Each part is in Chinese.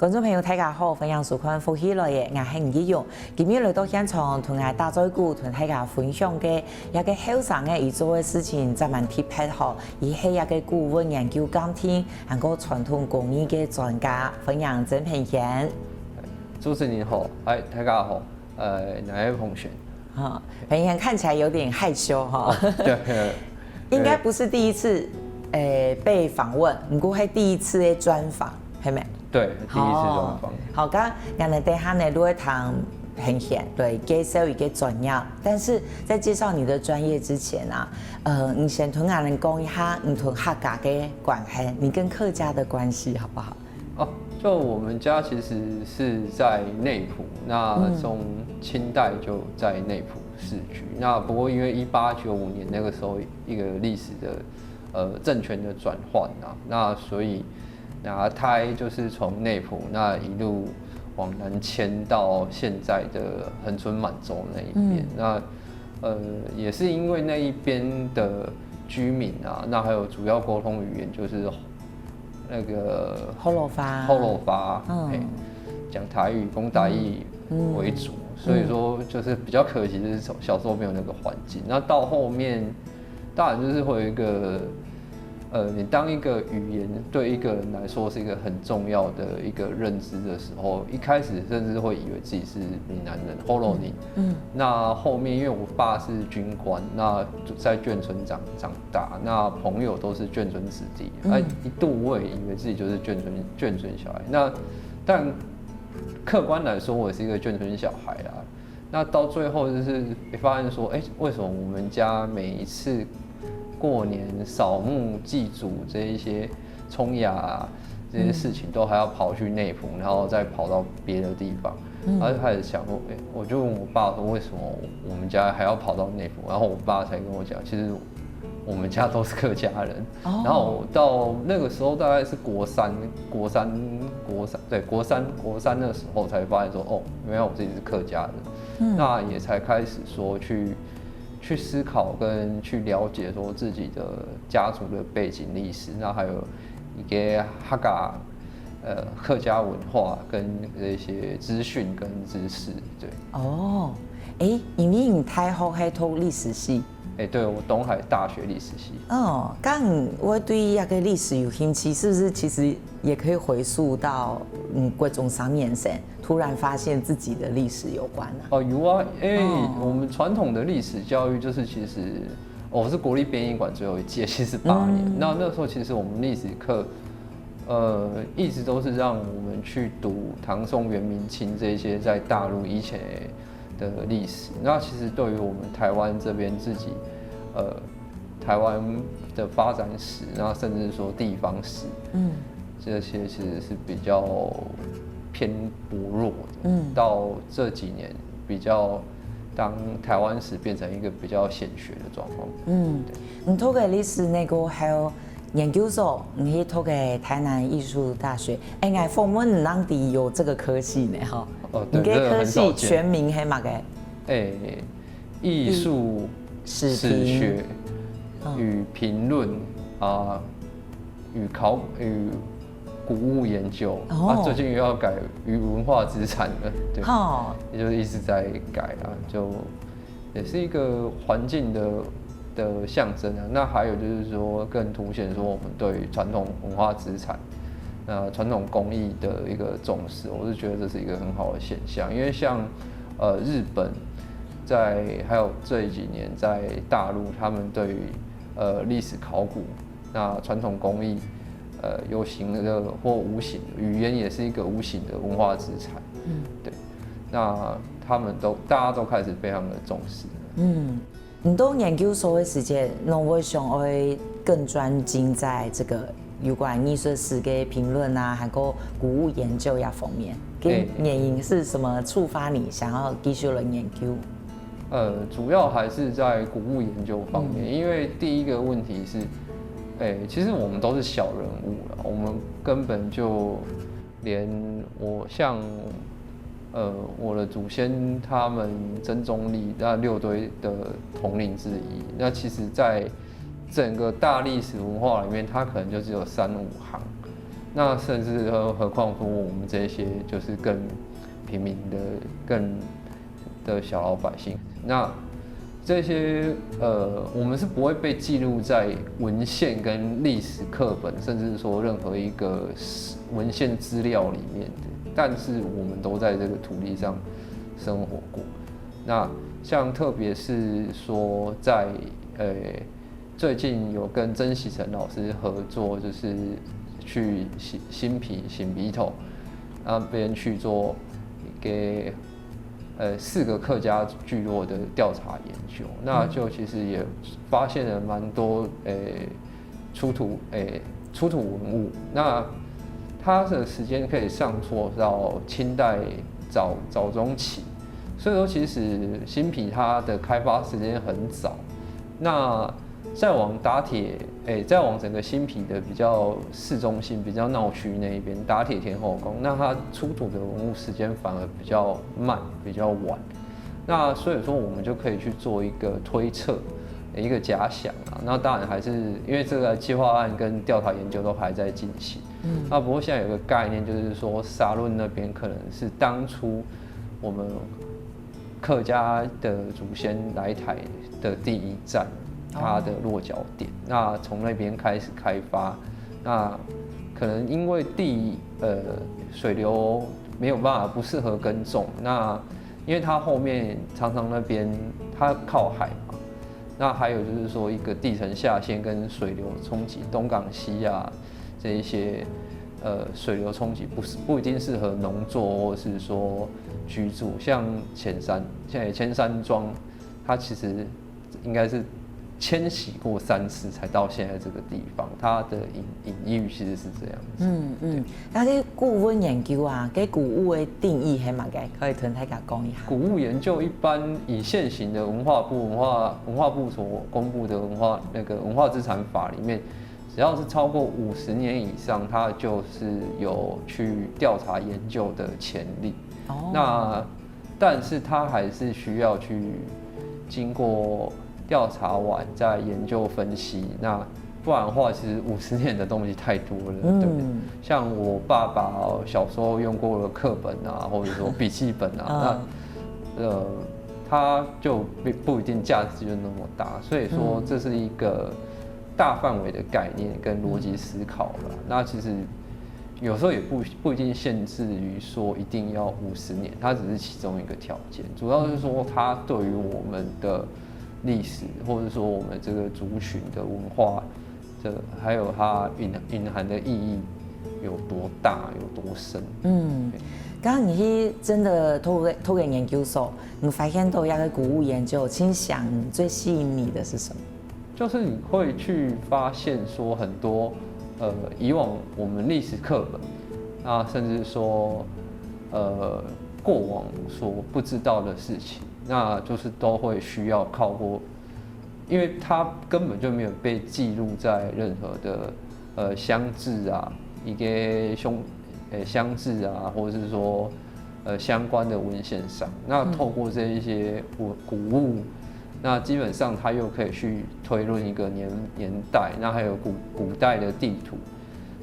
观众朋友大家好，欢迎收看《福喜来嘅》，我係吳依容。今日來到現場，同我大嘴鼓同大家分享嘅一個後生嘅要做嘅事情，就蠻貼配好。伊係一個顧問研究監聽，還個傳統工藝嘅專家，歡迎曾平賢。主持人好，大家好，我係彭璇。平賢看起來有點害羞哈。對，應該不是第一次被訪問，不過係第一次嘅專訪，係咪？對，第一次專訪。好，剛我哋等下呢都會談平賢，對，介紹一個專業。但是在介紹你的專業之前啊，你先同我哋講一下你同客家嘅關係，你跟客家的關係好不好？哦，就我們家其實是在內埔，那從清代就在內埔市區。那不過因為1895年那個時候一個歷史的政權的轉換啊，那所以那胎就是從內埔那一路往南遷到現在的恆春滿洲那一邊。那也是因為那一邊的居民啊，那還有主要溝通語言就是那個後路發，講台語、講台語為主，所以說就是比較可惜，就是小時候沒有那個環境。那到後面，當然就是會有一個，你當一個語言對一個人來說是一個很重要的一個認知的時候，一開始甚至會以為自己是閩南人，後來那後面因為我爸是軍官，那在眷村長大，那朋友都是眷村子弟，一度我也以為自己就是眷村小孩。那但客觀來說，我也是一個眷村小孩啦。那到最後就是發現說，為什麼我們家每一次過年掃墓祭祖這一些沖牙這些事情，都還要跑去內埔，然後再跑到別的地方。然後就開始想說，我就問我爸說，為什麼我們家還要跑到內埔？然後我爸才跟我講，其實我們家都是客家人。然後到那個時候大概是國三的時候才發現說，原來我自己是客家人。那也才開始說去思考跟去了解說自己的家族的背景歷史，那還有一個客家文化跟這些資訊跟知識，對。因為你大學係讀歷史系。對，我東海大學歷史系。剛我對一個歷史有興趣，是不是其實也可以回溯到國中3年生，突然發現自己的歷史有關呢？有啊，我們傳統的歷史教育就是其實，我是國立編譯館最後一屆，78年。那時候其實我們歷史課，一直都是讓我們去讀唐宋元明清這些在大陸以前的歷史。那其實對於我們台灣這邊自己，台灣的發展史，那甚至說地方史，這些其實是比較偏薄弱的。到這幾年比較，當台灣史變成一個比較顯學的狀況。你讀嘅歷史那個還有研究所，你去讀嘅台南藝術大學，我訪問當地有這個科系呢，哈。你嘅科系全名係乜嘅？藝術史學與評論啊，與古物研究。最近又要改與文化資產了，對，也就是一直在改啊，就也是一個環境的象徵啊。那還有就是說，更凸顯說我們對傳統文化資產、傳統工藝的一個重視，我是覺得這是一個很好的現象。因為像日本還有這幾年在大陸，他們對於歷史考古、那傳統工藝，有形的或無形的語言也是一個無形的文化資產。對，那大家都開始非常的重視。你讀研究所的時間，你會想會更專精在這個有關藝術史嘅評論啊，還有古物研究呀方面。原因是什麼觸發你想要繼續來研究？主要還是在古物研究方面，因為第一個問題是，其實我們都是小人物了，我們根本就連像我的祖先他們曾宗棣那6堆的統領之一，那其實在整個大歷史文化裡面，它可能就只有3-5行。那甚至何况说我们这些就是更平民的、更的小老百姓，那这些我们是不会被记录在文献跟历史课本，甚至说任何一个文献资料里面的。但是我们都在这个土地上生活过。那像特别是说在最近有跟曾喜成老师合作，就是去新皮新鼻头那边去做给4个客家聚落的调查研究，那就其实也发现了蛮多出土文物。那它的时间可以上溯到清代早中期，所以说其实新埤它的开发时间很早。那再往打铁，再往整个新埤的比较市中心、比较闹区那一边，打铁天后宫，那它出土的文物时间反而比较慢、比较晚。那所以说，我们就可以去做一个推测、一个假想啊。那当然还是因为这个计划案跟调查研究都还在进行。那不过现在有个概念，就是说沙仑那边可能是当初我们客家的祖先来台的第一站。它的落脚点，那从那边开始开发，那可能因为水流没有办法不适合耕种，那因为它后面常常那边它靠海嘛，那还有就是说一个地层下陷跟水流冲击，东港溪啊这一些水流冲击不一定适合农作或是说居住，像前山庄，它其实应该是迁徙过3次才到现在这个地方，它的隐喻其实是这样子。那个古文研究啊，给古物的定义是嘛？可以同大家讲一下。古物研究一般以现行的文化部所公布的文化资产法里面，只要是超过50年以上，它就是有去调查研究的潜力。那但是它还是需要去经过调查完再研究分析，那不然的话，其实50年的东西太多了，对不对？像我爸爸小时候用过的课本啊，或者说笔记本啊，那它就不一定价值就那么大，所以说这是一个大范围的概念跟逻辑思考了。那其实有时候也不一定限制于说一定要50年，它只是其中一个条件，主要是说它对于我们的历史，或者说我们这个族群的文化，还有它蕴含的意义有多大、有多深。刚刚你去真的透过研究所，你发现到一个古物研究，请想最吸引你的是什么？就是你会去发现说很多以往我们历史课本啊，甚至说过往所不知道的事情。那就是都会需要靠过，因为它根本就没有被记录在任何的乡志啊，一个乡志啊，或者是说相关的文献上。那透过这一些古物，那基本上它又可以去推论一个年代，那还有古代的地图，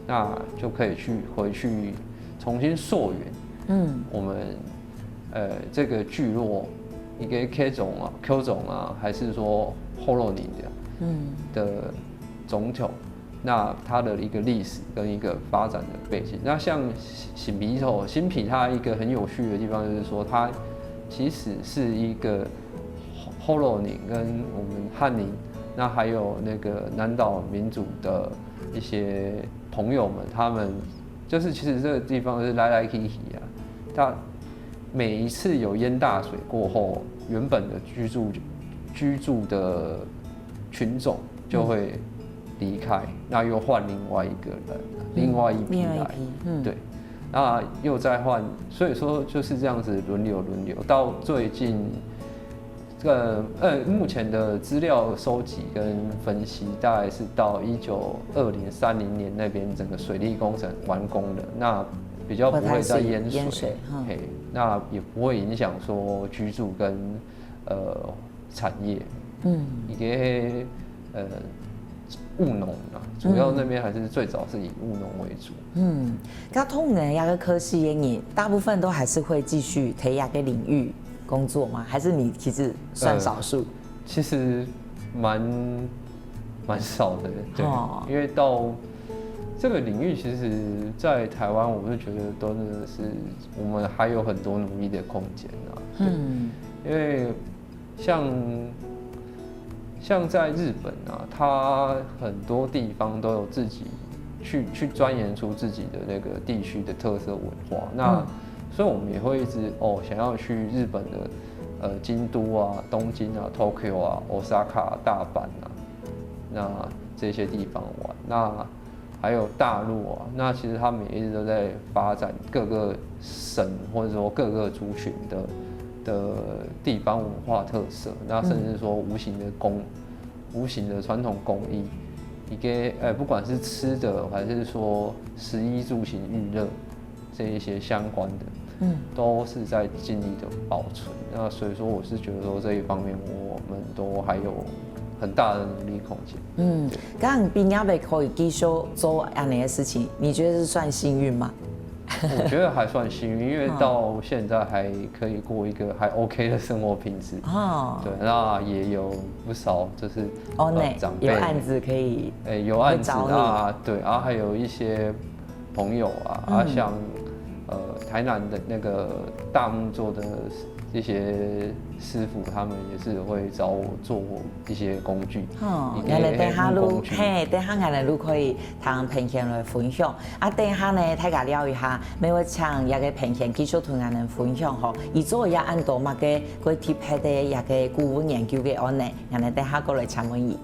那就可以回去重新溯源。我们这个聚落。一个 Q 种啊，还是说后洛尼的总统，那它的一个历史跟一个发展的背景。那像新埤它一个很有趣的地方就是说，它其实是一个后洛尼跟我们汉宁，那还有那个南岛民族的一些朋友们，他们就是其实这个地方是来去去啊，它。每一次有淹大水过后，原本的居住的群众就会离开，那又换另外一个人，另外一批来，对，那又再换，所以说就是这样子轮流，到最近，目前的资料收集跟分析，大概是到1920-30年那边整个水利工程完工了，那。比较不会再淹水，那也不会影响说居住跟产业。一个务农啊，主要那边还是最早是以务农为主。那通常那个科系的人，大部分都还是会继续在那个领域工作吗？还是你其实算少数？其实蛮少的，对，因为到这个领域，其实在台湾，我是觉得真的是我们还有很多努力的空间啊。因为像在日本啊，它很多地方都有自己去钻研出自己的那个地区的特色文化。那所以我们也会一直想要去日本的京都啊、东京啊、Tokyo 啊、Osaka、大阪啊，那这些地方玩。那还有大陆啊，那其实他们也一直都在发展各个省或者说各个族群的地方文化特色，那甚至说无形的传统工艺，不管是吃的还是说食衣住行娱乐这一些相关的，都是在尽力的保存。那所以说，我是觉得说这一方面我们都还有很大的努力空间。刚刚毕业可以继续做这样的事情，你觉得是算幸运吗？我觉得还算幸运，因为到现在还可以过一个还 OK 的生活品质。对，那也有不少就是长辈有案子可以，有案子啊，对，然后还有一些朋友啊，像台南的那个大木做的这些师傅，他们也是会找我做一些工具。原来等下路，等下原来路可以同平乡来分享。等下呢，大家聊一下，每位唱一个平乡继续同人分享吼。伊做也按多嘛个，佢贴拍的一个顾问研究嘅案例，原来等下过来参问伊。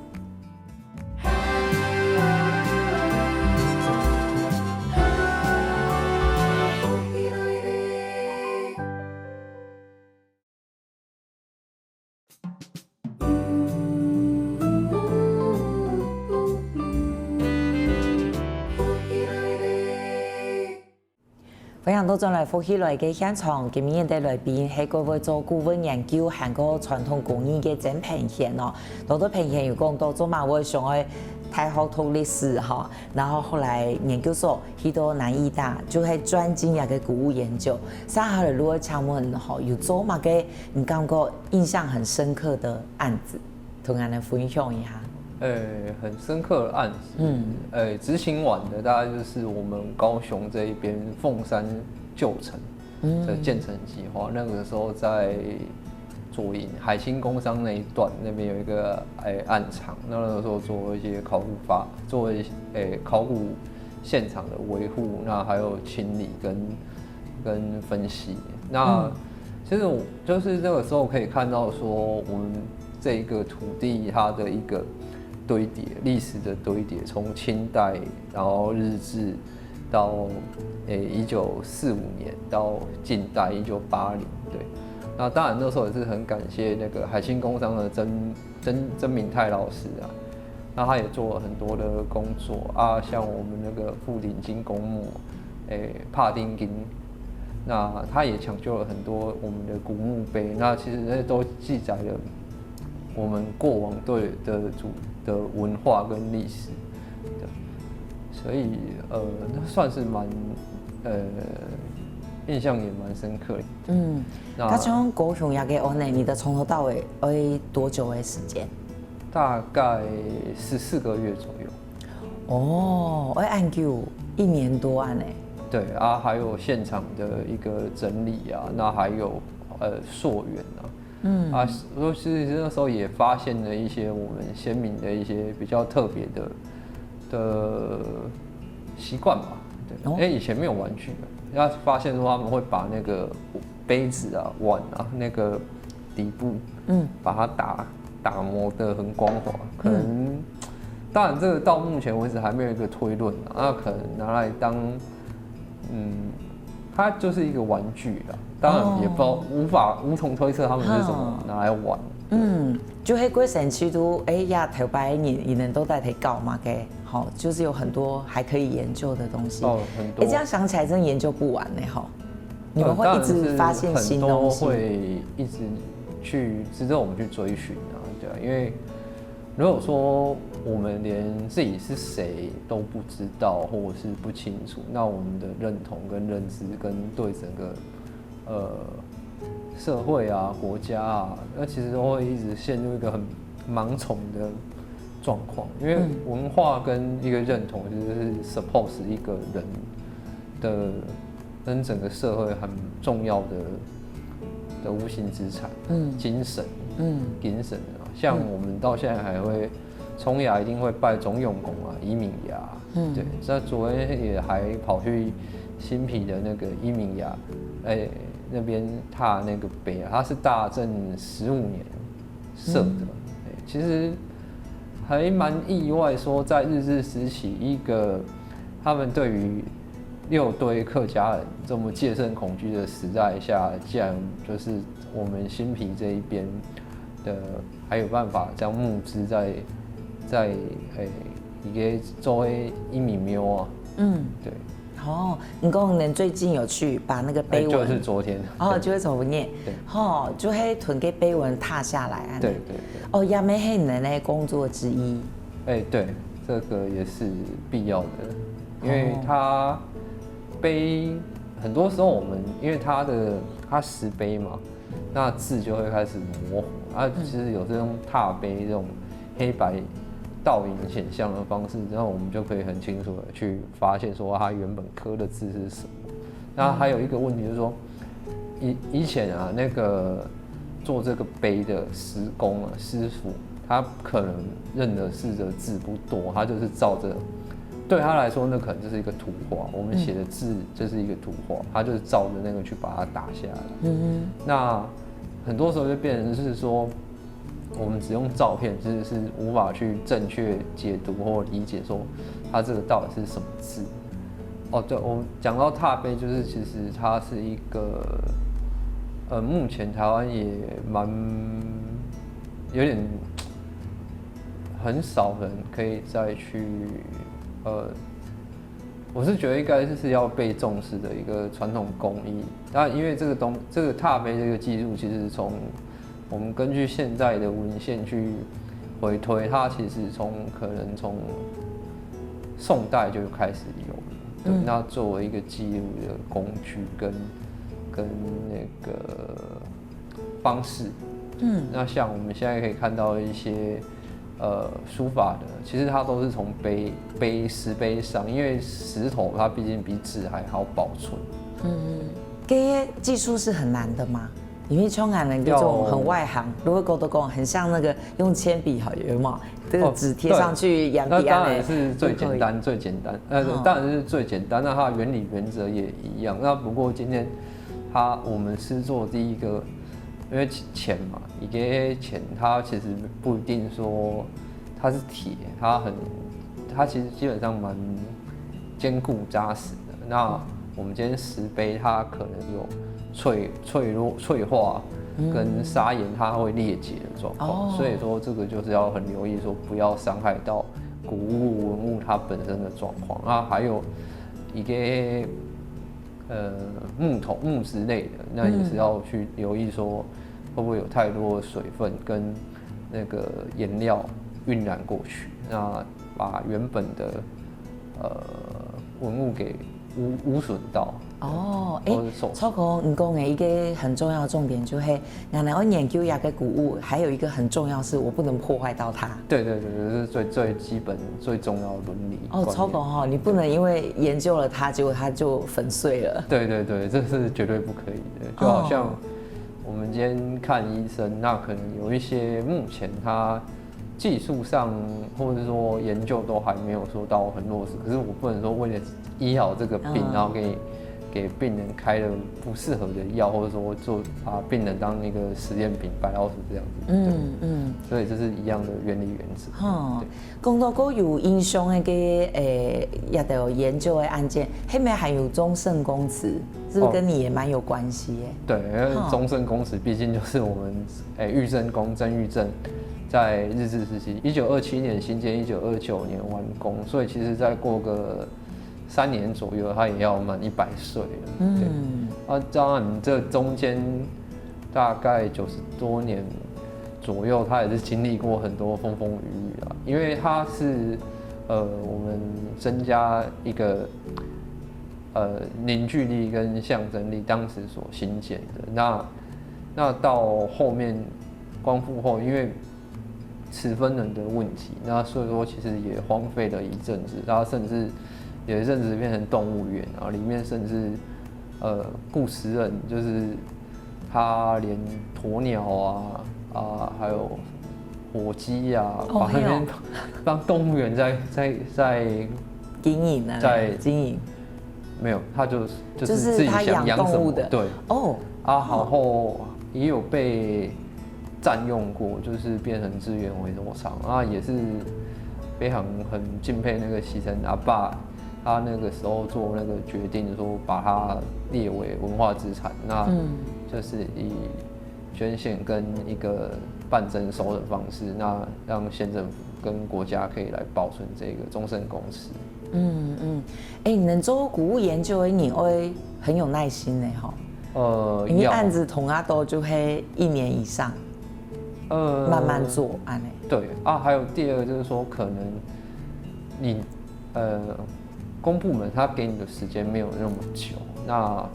分享到將來福喜來嘅現場，今日嘅來賓係各位做顧問研究韓國傳統工藝嘅曾平賢哦。多多平賢有講到做嘛，我想去大學讀歷史哈，然後後來研究所去到南藝大，就係專精一個古物研究。三下來如果請問哈，有做嘛嘅你感覺印象很深刻的案子，同我哋分享一下。很深刻的案子，執行完的大概就是我們高雄這一邊鳳山舊城的建成計劃，那個時候在左營海星工商那一段，那邊有一個案場，那個時候做一些做一些考古現場的維護，那還有清理跟分析。那其實我就是那個時候可以看到說，我們這一個土地它的一個堆疊歷史的堆疊，從清代，然後日治，到1945年到近代1980，對。那當然那時候也是很感謝那個海星工商的曾明泰老師啊，那他也做了很多的工作啊，像我們那個富鼎金公墓，帕丁金，那他也搶救了很多我們的古墓碑，那其實那都記載了我們過往對的文化跟歷史，所以算是蠻印象也蠻深刻的。那從高雄那個案例，你的從頭到尾要多久的時間？大概14個月左右。要研究1年多呢。對啊，還有現場的一個整理啊，那還有溯源啊。所以其實那時候也發現了一些我們先民的一些比較特別的習慣吧。對，因為以前沒有玩具的，然後發現說他們會把那個杯子啊、碗啊那個底部，把它打磨得很光滑。可能，當然這個到目前為止還沒有一個推論啊，那可能拿來當，它就是一個玩具啦。當然也不知道無從推測他們是怎麼拿來玩。就喺嗰城區都呀頭擺你能都帶嚟搞嘛嘅，好，就是有很多還可以研究的東西。很多。這樣想起來真研究不完呢，哈。你們會一直發現新東西。很多會一直去值得我們去追尋啊，對啊，因為如果说我们连自己是谁都不知道，或者是不清楚，那我们的认同跟认知跟对整个社会啊、国家啊，那其实都会一直陷入一个很盲从的状况。因为文化跟一个认同，就是 suppose 一个人的跟整个社会很重要的无形资产，精神，精神啊。像我们到现在还会冲牙，一定会拜总永公啊、伊敏牙，对。那昨天也还跑去新皮的那个伊敏牙，那边踏那个碑啊，它是大正15年设的，其实还蛮意外，说在日治时期，一个他们对于六堆客家人这么戒慎恐惧的时代下，竟然就是我们新皮这一边的还有办法将募资在一个作为一米喵啊，对。哦，你讲你最近有去把那个碑文，就是昨天，就是昨天，对，就迄屯给碑文踏下来啊，对，哦，也没是你的工作之一，对，这个也是必要的，因为它碑很多时候我们因为它石碑嘛，那字就会开始模糊，其实有这种拓碑这种黑白倒影显像的方式，然后我们就可以很清楚的去发现说它原本刻的字是什么。那还有一个问题就是说，以前啊那个做这个碑的师公啊师傅，他可能认的字不多，他就是照着，对他来说那可能就是一个图画，我们写的字就是一个图画，他就是照着那个去把它打下来。那很多时候就变成是说，我们只用照片，其实是无法去正确解读或理解说它这个到底是什么字。对，我讲到拓碑，就是其实它是一个，目前台湾也有点很少人可以再去，我是觉得应该是要被重视的一个传统工艺。那因为这个拓碑这个技术，其实从我们根据现在的文献去回推，它其实可能从宋代就开始有了。对，那作为一个记录的工具跟那个方式，那像我们现在可以看到一些书法的，其实它都是从石碑上，因为石头它毕竟比纸还好保存。这些技术是很难的吗？因为像俺们这种很外行，如果狗都讲很像那个用铅笔好有吗？这个纸贴上去养笔，那当然是最简单。当然是最简单。那它的原理原则也一样。那不过今天我们是做第一个，因为钱嘛，一个钱它其实不一定说它是铁，它其实基本上蛮坚固扎实的。那我们今天石碑它可能有脆化跟砂岩它会裂解的状况，所以说这个就是要很留意，说不要伤害到古物文物它本身的状况。那还有一个木质类的，那也是要去留意说会不会有太多的水分跟那个颜料晕染过去，那把原本的文物给污损到。超哥，你讲的一个很重要的重点就是，我们要研究一个古物，还有一个很重要是我不能破坏到它。对，这是最基本、最重要的伦理。超哥你不能因为研究了它，结果它就粉碎了。对，这是绝对不可以的。就好像我们今天看医生，那可能有一些目前它技术上或者说研究都还没有说到很落实，可是我不能说为了医好这个病，然后给病人开了不适合的药，或者说把病人当一个实验品、白老鼠这样子。所以这是一样的原理原则。讲到过有英雄那个也得有研究的案件，后面还有忠圣公祠，是不是跟你也蛮有关系耶？对，因为忠圣公祠毕竟就是我们玉正宫曾玉正在日治时期，1927年兴建，1929年完工，所以其实再过个3年左右，他也要满100岁了。当然这中间大概90多年左右，他也是经历过很多风风雨雨啊，因为他是我们增加一个凝聚力跟象征力，当时所兴建的。那到后面光复后，因为持分人的问题，那所以说其实也荒废了一阵子，然后甚至有一阵子变成动物园啊，里面甚至顾食人，就是他连鸵鸟啊还有火鸡啊，把那边当动物园在经营啊，在经营。没有，他就是就是自己他养想养什么，动物的，对哦，然后也有被占用过，就是变成资源回收厂啊，也是非常很敬佩那个牺牲阿爸，他那个时候做那个决定，说把它列为文化资产，那就是以捐献跟一个半征收的方式，那让县政府跟国家可以来保存这个中盛公司。你能做古物研究的你会很有耐心的哈。因为案子同阿都就会1年以上，慢慢做案呢。对啊，还有第二个就是说，可能你公部门他给你的时间没有那么久，那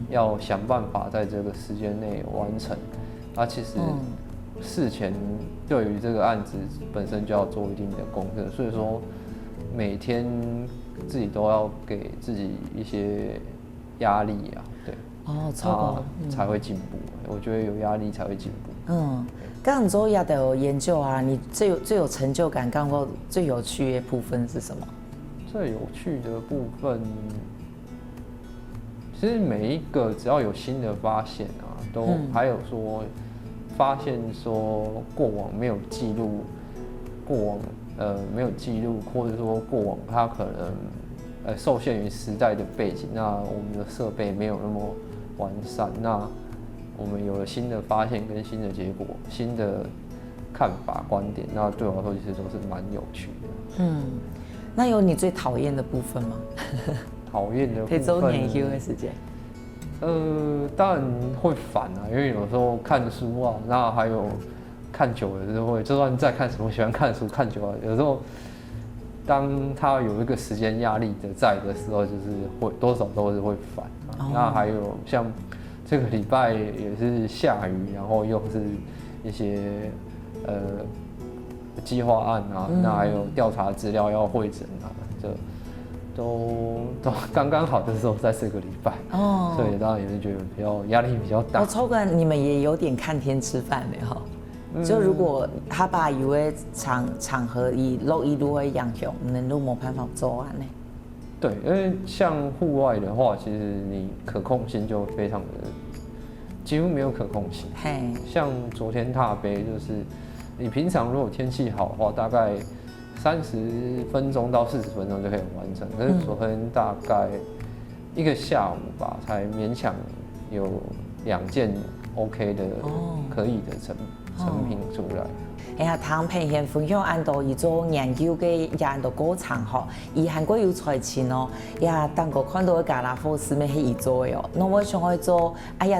要想办法在这个时间内完成。啊，其实事前对于这个案子本身就要做一定的功课，所以说每天自己都要给自己一些压力啊，对。才会进步。我觉得有压力才会进步。刚做亚的研究啊，你最有成就感，刚过最有趣的部分是什么？最有趣的部分，其实每一个只要有新的发现啊，都还有说发现说过往没有记录，没有记录，或者说过往它可能受限于时代的背景，那我们的设备没有那么完善，那我们有了新的发现跟新的结果，新的看法观点，那对我来说其实都是蛮有趣的。那有你最讨厌的部分吗？讨厌的部分，可以周年休的时间。当然会烦啊，因为有时候看书啊，那还有看久了就会，就算在看书，我喜欢看书看久了，有时候当他有一个时间压力在的时候，就是会多少都是会烦啊。那还有像这个礼拜也是下雨，然后又是一些计划案啊，那还有调查资料要汇整啊，这都刚刚好的时候在这个礼拜，所以当然也是觉得压力比较大。超哥，你们也有点看天吃饭的哈。就如果他把有的场合以录一路的影响，能都没办法做完呢。对，因为像户外的话，其实你可控性就非常的几乎没有可控性。像昨天踏杯，就是你平常如果天气好的话，大概30分钟到40分钟就可以完成，可是昨天大概1个下午吧，才勉强有2件 OK 的可以的成品出来。唐平贤分享按照伊做研究嘅按照过程吼，伊韩国有才情哦，当个看到加拉佛斯咩係伊做嘅哦，那我想去做，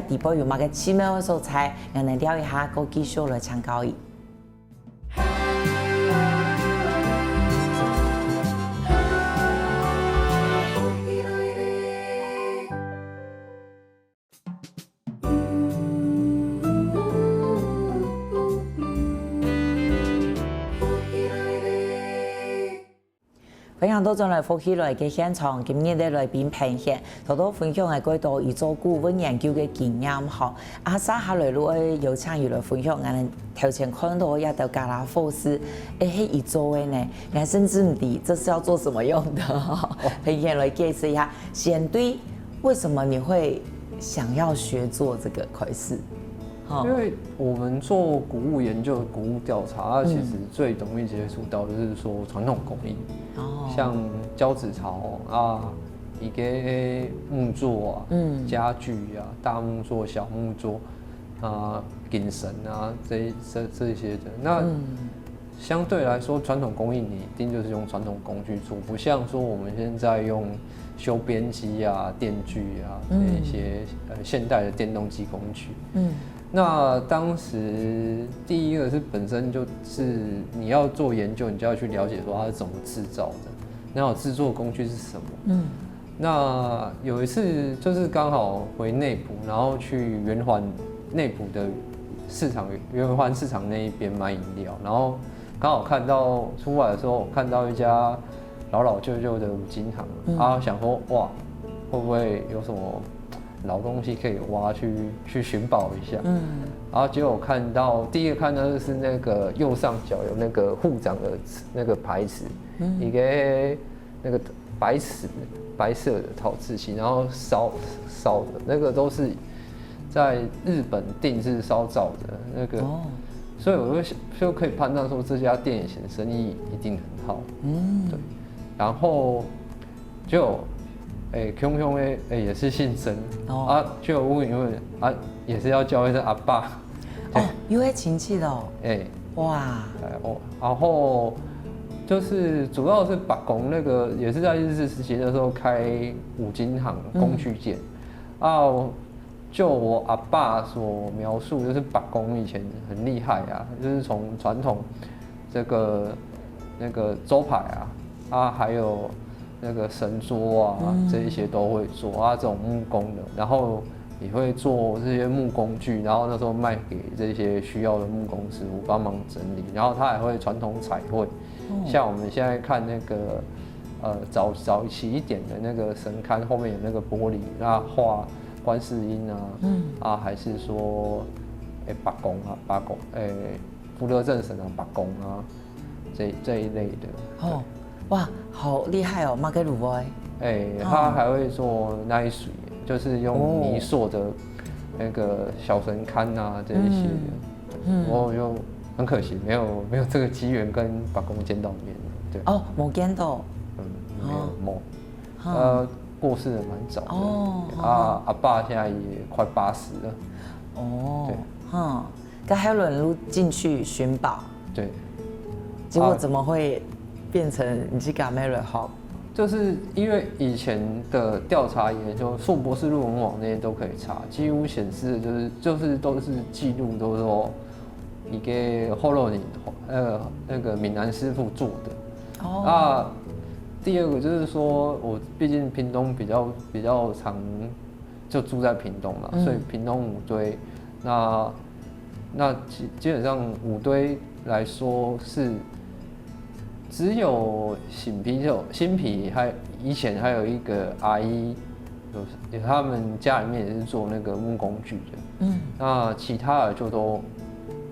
地步有乜嘅奇妙嘅素材，我能聊一下個技術來參考伊。分享到咗嚟福喜來嘅現場，今日嘅來賓平贤，多多分享係嗰度伊做顧問研究嘅經驗嗬。沙下來路誒有參與來分享，我哋頭前看到一道加拉佛斯，係伊做嘅呢，我甚至唔知這是要做什麼用的。平贤來介紹一下，先對為什麼你會想要學做這個開始？因為我們做古物研究、古物調查，其實最容易接觸到就是說傳統工藝，像交趾槽啊、一個木座啊、家具啊、大木座、小木座啊、頂繩啊這些的。那相对来说，传统工艺你一定就是用传统工具做，不像说我们现在用修边机啊、电锯啊这一些现代的电动机工具。那当时第一个是本身就是你要做研究，你就要去了解说它是怎么制造的，然后制作工具是什么。那有一次就是刚好回内埔，然后去圆环内埔的市场，圆环市场那一边买饮料，然后刚好看到出来的时候，看到一家老老旧旧的五金行，想说哇，会不会有什么老东西可以挖去寻宝一下？然后结果第一个看到的是那个右上角有那个护长的那个牌子，一个那个白色的陶瓷器，然后烧的那个都是在日本定制烧造的那个。所以我就可以判断说这家店以前生意一定很好，对。然后就兄兄也是姓曾，就问一问也是要叫一声阿爸，有些亲戚的哇，然后就是主要是把工那个也是在日治时期的时候开五金行工具店就我阿爸所描述，就是把工以前很厉害啊，就是从传统那个周牌还有那个神桌这一些都会做这种木工的，然后也会做这些木工具，然后那时候卖给这些需要的木工师傅帮忙整理，然后他还会传统彩绘，像我们现在看那个早期一点的那个神龛后面有那个玻璃，那画观世音还是说八公福德正神八公这一类的。哇，好厉害哦，马给鲁威。他还会做耐水，就是用泥塑的那个小神龛这一些的。我就很可惜没有这个机缘跟八公见到面。对。没见到。没有。过世的蛮早的。阿爸现在也快80了。对。刚还有人入进去寻宝。对。结果怎么会变成你去搞 Mary Hop？ 就是因为以前的调查研究，硕博士论文网那些都可以查，几乎显示的就是都是记录，都是说一个后肉那个闽南师傅做的。第二个就是说，我毕竟屏东比较常就住在屏东嘛，所以屏东五堆，那基本上五堆来说是只有新皮，以前还有一个阿姨，有他们家里面也是做那个木工具的，那其他的就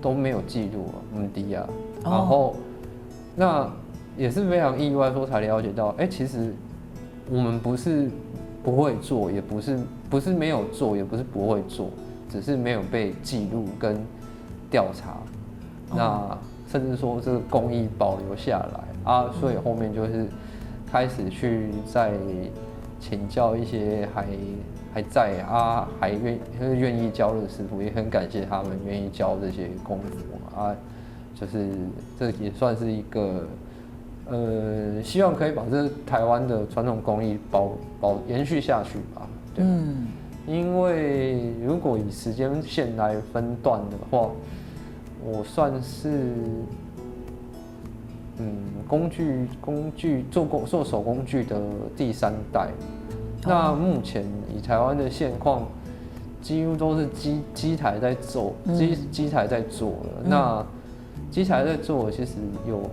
都没有记录然后那。也是非常意外，说才了解到，其实我们不是不会做，也不是没有做，也不是不会做，只是没有被记录跟调查，那甚至说这个工艺保留下来所以后面就是开始去再请教一些还在还愿意教的师傅，也很感谢他们愿意教这些功夫就是这也算是一个。希望可以把这台湾的传统工艺延续下去吧。对，因为如果以时间线来分段的话，我算是工具做手工具的第3代。那目前以台湾的现况，几乎都是机台在做，机台在做了。那机台在做，其实有。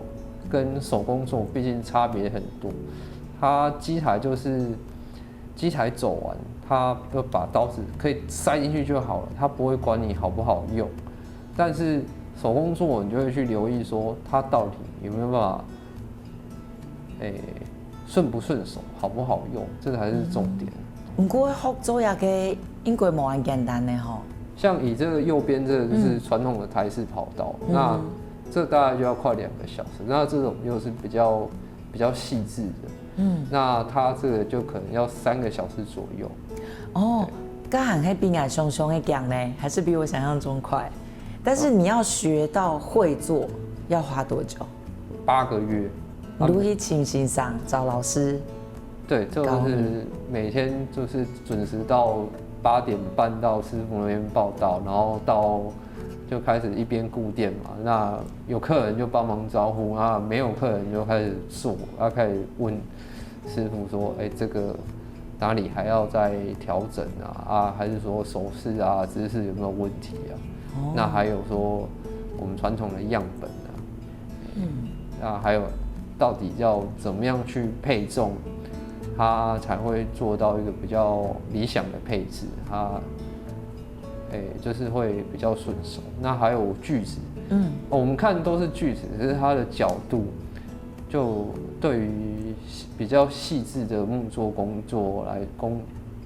跟手工做毕竟差别很多，它机台就是机台走完，它就把刀子可以塞进去就好了，它不会管你好不好用。但是手工做，你就会去留意说它到底有没有办法，顺不顺手，好不好用，这个才是重点。不过学做也个应该冇咁简单的吼。像以这个右边这个就是传统的台式跑道，那。这大概就要快2个小时，那这种又是比较细致的，那它这个就可能要3个小时左右。刚好那边还熊的讲呢，还是比我想象中快。但是你要学到会做，要花多久？8个月。如果去请欣赏找老师？对，就是每天就是准时到8点半到师傅那边报到，然后就开始一边顾店嘛。那有客人就帮忙招呼，啊，没有客人就开始做，开始问师傅说，这个哪里还要再调整啊？还是说手势啊、姿势有没有问题啊？那还有说我们传统的样本啊，那还有到底要怎么样去配重，它才会做到一个比较理想的配置，它就是会比较顺手。那还有锯子，我们看都是锯子，可是它的角度就对于比较细致的木作工作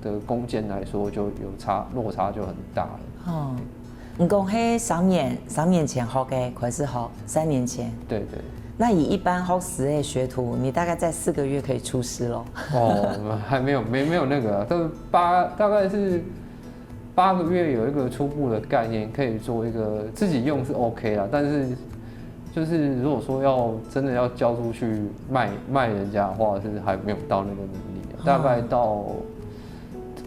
的工件来说，就有落差就很大了。你讲迄3年前学的开始学，3年前。对对。那以一般学师的学徒，你大概在4个月可以出师咯？还没有那个，都大概是8个月有一个初步的概念，可以做一个自己用是 OK 啦。但是就是如果说真的要交出去卖人家的话，是还没有到那个能力。大概到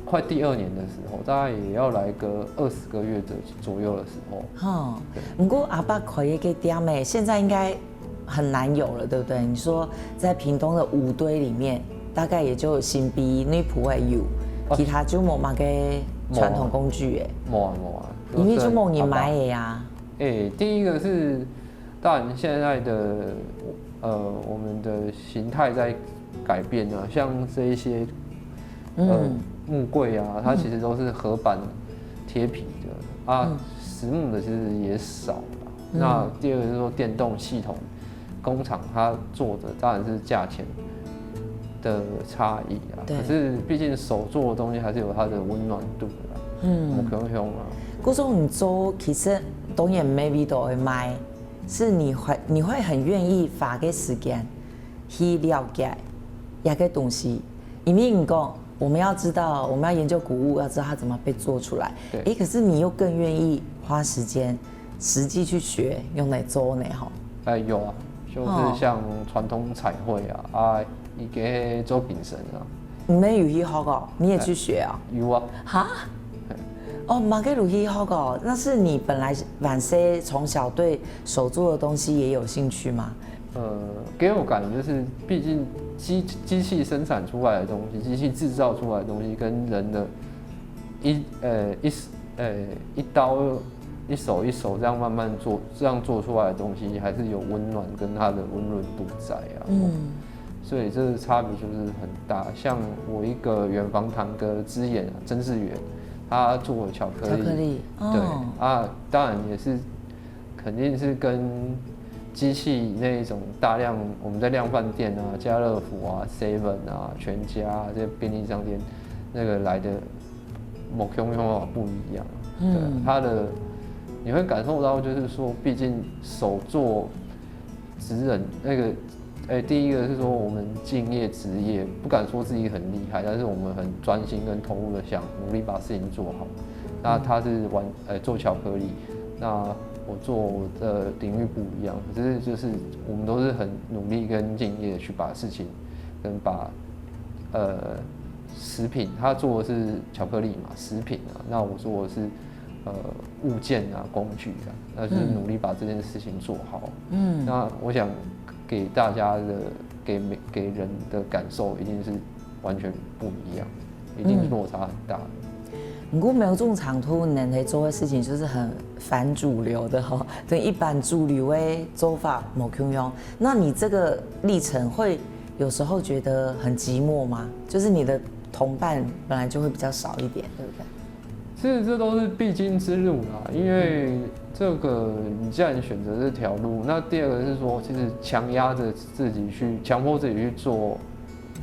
快第2年的时候，大概也要来个20个月左右的时候。不过阿爸开一个店诶，现在应该很难有了，对不对？你说在屏东的5堆里面，大概也就新比女仆会有，其他就没嘛个传统工具诶。没啊，因为就没人买的呀。第一个是，当然现在的我们的形态在改变啊，像这一些木柜啊，它其实都是合板贴皮的啊，实木的其实也少啦。那第二个是说电动系统。工厂它做的当然是价钱的差异啊，可是毕竟手做的东西还是有它的温暖度的啦。我可能啊。嗰种你做其实当然 maybe 都会卖，是你会很愿意花个时间去了解一个东西，因为你讲我们要知道，我们要研究古物，要知道它怎么被做出来。可是你又更愿意花时间实际去学用来做呢？有啊。就是像传统彩绘啊，一个做饼神啊。你们有去学哦？你也去学啊？有啊。马给鲁去学哦，那是你本来晚些从小对手做的东西也有兴趣吗？给我感觉就是，毕竟机器生产出来的东西，机器制造出来的东西，跟人的一刀。一手一手这样慢慢做，这样做出来的东西还是有温暖跟它的温润度在啊。所以这个差别就是很大。像我一个远房堂哥之眼曾志远，他做巧克力，对当然也是肯定是跟机器那一种大量我们在量贩店啊、家乐福啊、Seven 啊、全家啊这些便利商店那个来的某种方法不一样。对，它的。你会感受到，就是说，毕竟手作职人那个，第一个是说我们敬业职业，不敢说自己很厉害，但是我们很专心跟投入的想努力把事情做好。那他是做巧克力，那我做的领域不一样，可是就是我们都是很努力跟敬业去把事情跟把食品，他做的是巧克力嘛，食品啊，那我做的是。物件啊，工具啊，那就是努力把这件事情做好。那我想给大家的、给人的感受一定是完全不一样，一定落差很大的。不过苗种长途人在做的事情就是很反主流的哈，跟一般主流的做法没共用。那你这个历程会有时候觉得很寂寞吗？就是你的同伴本来就会比较少一点，对不对？其实这都是必经之路啦，因为这个你既然选择这条路，那第二个是说，其实强迫自己去做，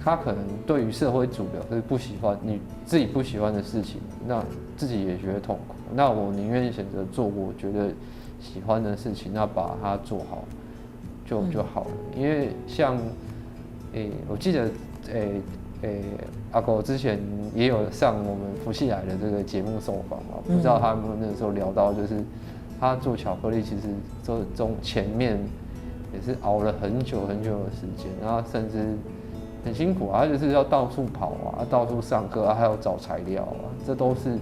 他可能对于社会主流是不喜欢你自己不喜欢的事情，那自己也觉得痛苦。那我宁愿选择做我觉得喜欢的事情，那把它做好就好了。因为像我记得阿狗之前也有上我们福气来的这个节目受访嘛，不知道他们那时候聊到，就是他做巧克力其实前面也是熬了很久很久的时间，然后甚至很辛苦啊，他就是要到处跑啊，到处上课啊，还要找材料啊，这都是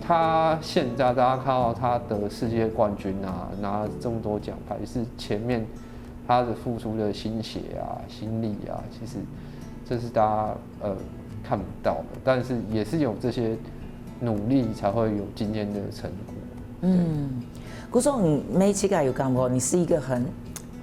他现在大家看到他得世界冠军啊，拿这么多奖牌，是前面他的付出的心血啊、心力啊，其实这是大家看不到的，但是也是有这些努力才会有今天的成果。古总，你每期有讲过，你是一个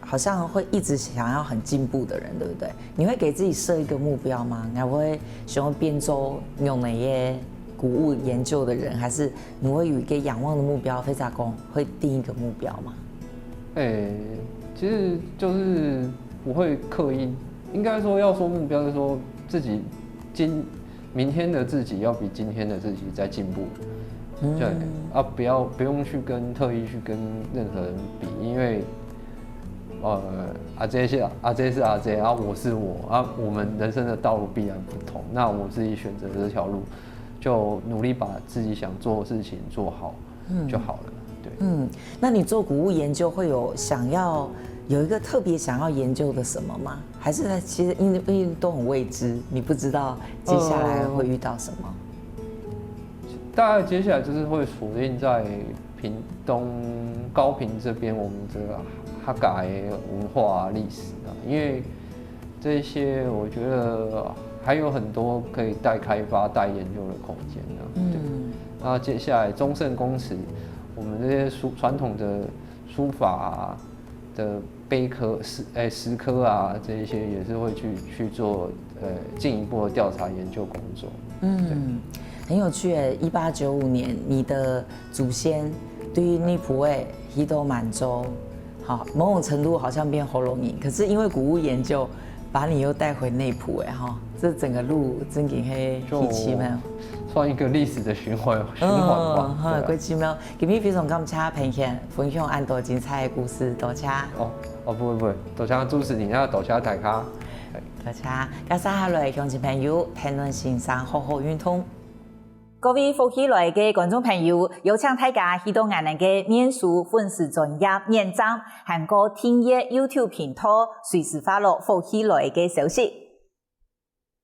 好像会一直想要很进步的人，对不对？你会给自己设一个目标吗？你会想要变做用哪些谷物研究的人，还是你会有一个仰望的目标？非常公会定一个目标吗？其实就是不会刻意，应该说要说目标，就是说自己明天的自己要比今天的自己再进步。对啊，不用特意去跟任何人比，因为阿 J 是阿 J 啊，我是我啊，我们人生的道路必然不同。那我自己选择这条路，就努力把自己想做的事情做好就好了。对，那你做谷物研究会有有一个特别想要研究的什么吗？还是其实因为都很未知，你不知道接下来会遇到什么？大概接下来就是会锁定在屏东高屏这边，我们这个哈嘎文化历史啊，因为这些我觉得还有很多可以待开发、待研究的空间啊。对，那接下来中圣公祠，我们这些传统的书法的碑刻、石刻啊，这一些也是会去做进一步的调查研究工作。很有趣耶！1895年，你的祖先对于尼泊尔、希多满洲，好，某种程度好像变喉咙音，可是因为谷物研究，把你又带回内埔哎哈，这整个路真给黑一奇妙，算一个历史的循环吧。贵奇妙，今天非常感谢平贤分享很多精彩的故事，多谢。不会，多谢主持人啊，多谢大家。多谢，感谢下来乡亲朋友评论欣赏，好好运通。各位福喜來嘅觀眾朋友，有請大家去到我哋嘅臉書粉絲專頁按讚，還個訂閱 YouTube 頻道，隨時發落福喜來嘅消息。